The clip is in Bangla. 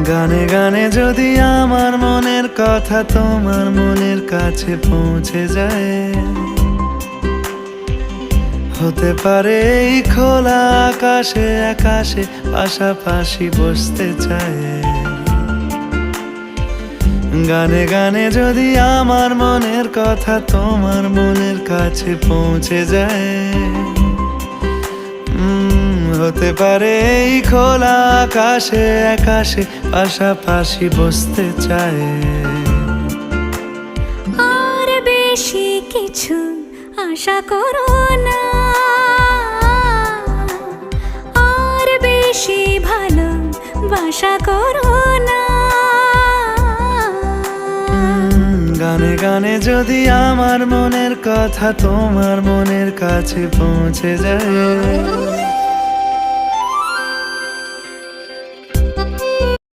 গানে গানে যদি আমার মনের কথা তোমার মনের কাছে পৌঁছে যায়, হতে পারে এই খোলা আকাশে আকাশে পাশাপাশি বসতে চায়। গানে গানে যদি আমার মনের কথা তোমার মনের কাছে পৌঁছে যায়, হতে পারে এই খোলা আকাশে আকাশে পাশাপাশি বসতে চায়। আর বেশি কিছু আশা করো না, আর বেশি ভালোবাসা করো না। গানে গানে যদি আমার মনের কথা তোমার মনের কাছে পৌঁছে যায়,